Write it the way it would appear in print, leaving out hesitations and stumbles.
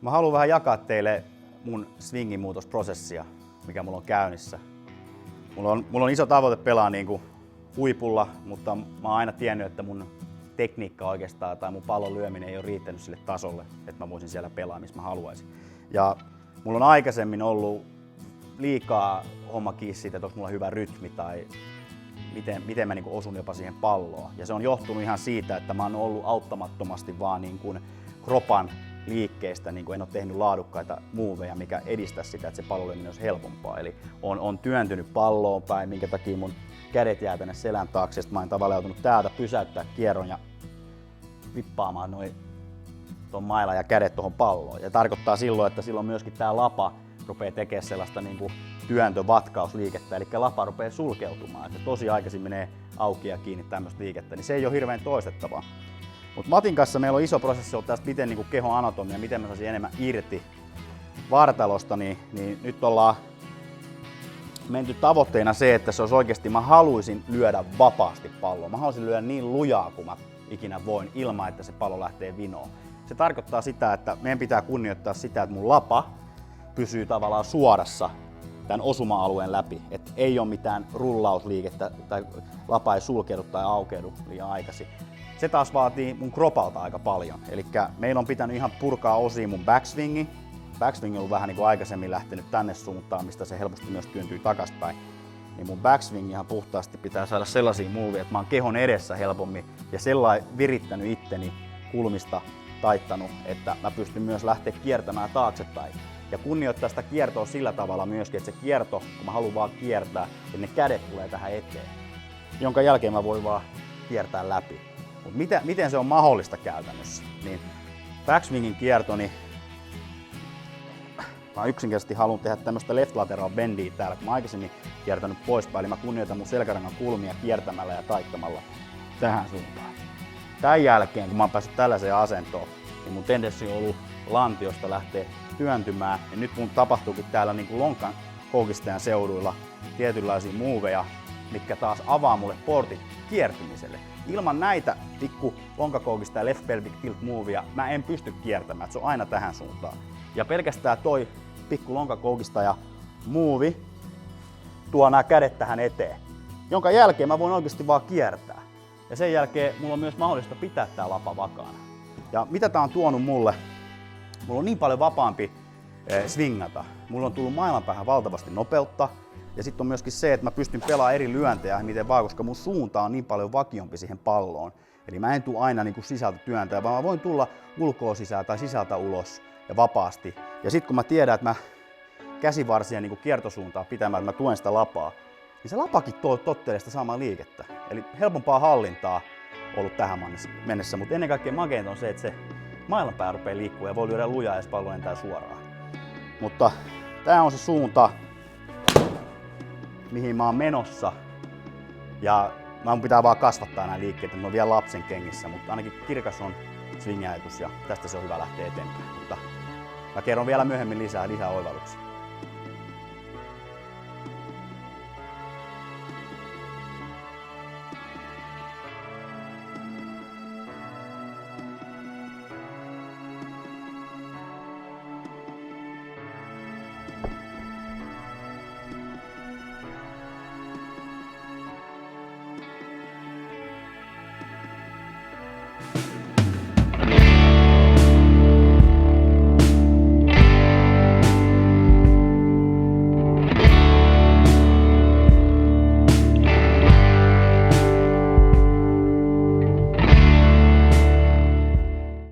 Mä haluan vähän jakaa teille mun swingin muutosprosessia, mikä mulla on käynnissä. Mulla on iso tavoite pelaa niinku huipulla, mutta mä oon aina tiennyt, että mun tekniikka oikeastaan tai mun pallon lyöminen ei ole riittänyt sille tasolle, että mä voisin siellä pelaa, missä mä haluaisin. Ja mulla on aikaisemmin ollut liikaa homma kiinni siitä, että onko mulla hyvä rytmi tai miten mä niinku osun jopa siihen palloon. Ja se on johtunut ihan siitä, että mä oon ollut auttamattomasti vaan niinku kropan liikkeistä, niin en ole tehnyt laadukkaita moveja, mikä edistäisi sitä, että se pallonlyöminen olisi helpompaa. Eli on työntynyt palloon päin, minkä takia mun kädet jää tänne selän taakse. Sitten mä oon tavallaan joutunut täältä pysäyttää kierron ja vippaamaan tuon mailan ja kädet tuohon palloon. Ja tarkoittaa silloin, että silloin myöskin tää lapa rupeaa tekemään sellaista niin työntö-vatkausliikettä, eli lapa rupeaa sulkeutumaan. Että tosi aikaisin menee auki ja kiinni tämmöistä liikettä, niin se ei ole hirveän toistettavaa. Mutta Matin kanssa meillä on iso prosessi ollut tästä, miten niin kehon anatomia, miten mä saisin enemmän irti vartalosta, niin nyt ollaan menty tavoitteena se, että se olisi oikeasti, mä haluaisin lyödä vapaasti palloa. Mä haluaisin lyödä niin lujaa kuin mä ikinä voin ilman, että se pallo lähtee vinoon. Se tarkoittaa sitä, että meidän pitää kunnioittaa sitä, että mun lapa pysyy tavallaan suorassa tämän osuma-alueen läpi. Että ei ole mitään rullausliikettä tai lapa ei sulkeudu tai aukeudu liian aikaisin. Se taas vaatii mun kropalta aika paljon. Eli meillä on pitänyt ihan purkaa osiin mun backswingi. Backswing on ollut vähän niin kuin aikaisemmin lähtenyt tänne suuntaan, mistä se helposti myös työntyy takaspäin. Niin mun backswing ihan puhtaasti pitää saada sellaisia moveja, että mä oon kehon edessä helpommin ja sellainen virittänyt itteni kulmista taittanut, että mä pystyn myös lähteä kiertämään taaksepäin. Ja kunnioittaa sitä kiertoa sillä tavalla myöskin, että se kierto, kun mä haluan vaan kiertää, että ne kädet tulee tähän eteen, jonka jälkeen mä voin vaan kiertää läpi. Mutta miten se on mahdollista käytännössä? Niin backswingin kierto, niin mä yksinkertaisesti haluan tehdä tämmöistä left lateral bendia täällä, kun mä aikaisemmin kiertänyt poispäin, eli mä kunnioitan mun selkärangan kulmia kiertämällä ja taittamalla tähän suuntaan. Tämän jälkeen, kun mä oon päässyt tällaiseen asentoon, niin mun tendenssi on ollut lantiosta lähteä työntymään, ja nyt mun tapahtuukin täällä niin kuin lonkan koukistajan seuduilla tietynlaisia moveja, mitkä taas avaa mulle portit kiertymiselle. Ilman näitä pikku lonkakoukista ja left pelvic tilt movea mä en pysty kiertämään, se on aina tähän suuntaan. Ja pelkästään toi pikku lonkakoukista ja move tuo nämä kädet tähän eteen, jonka jälkeen mä voin oikeasti vaan kiertää. Ja sen jälkeen mulla on myös mahdollista pitää tää lapa vakaana. Ja mitä tää on tuonut mulle? Mulla on niin paljon vapaampi swingata. Mulla on tullut maailmanpäähän valtavasti nopeutta. Ja sitten on myöskin se, että mä pystyn pelaamaan eri lyöntejä miten vaan, koska mun suunta on niin paljon vakiompi siihen palloon. Eli mä en tule aina niin kuin sisältä työntää, vaan mä voin tulla ulkoa sisään tai sisältä ulos ja vapaasti. Ja sitten kun mä tiedän, että mä käsivarsia niin kuin kiertosuuntaa pitämään, että mä tuen sitä lapaa, niin se lapakin tottelee sitä samaa liikettä. Eli helpompaa hallintaa ollut tähän mennessä, mutta ennen kaikkea makeinta on se, että se maailmanpää rupeaa liikkua ja voi lyödä lujaa, jos pallo lentää suoraan. Mutta tää on se suunta, mihin mä oon menossa. Ja mun pitää vaan kasvattaa nämä liikkeet, että mä oon vielä lapsen kengissä, mutta ainakin kirkas on swing-ajatus ja tästä se on hyvä lähteä eteenpäin. Mutta mä kerron vielä myöhemmin lisää oivalluksia.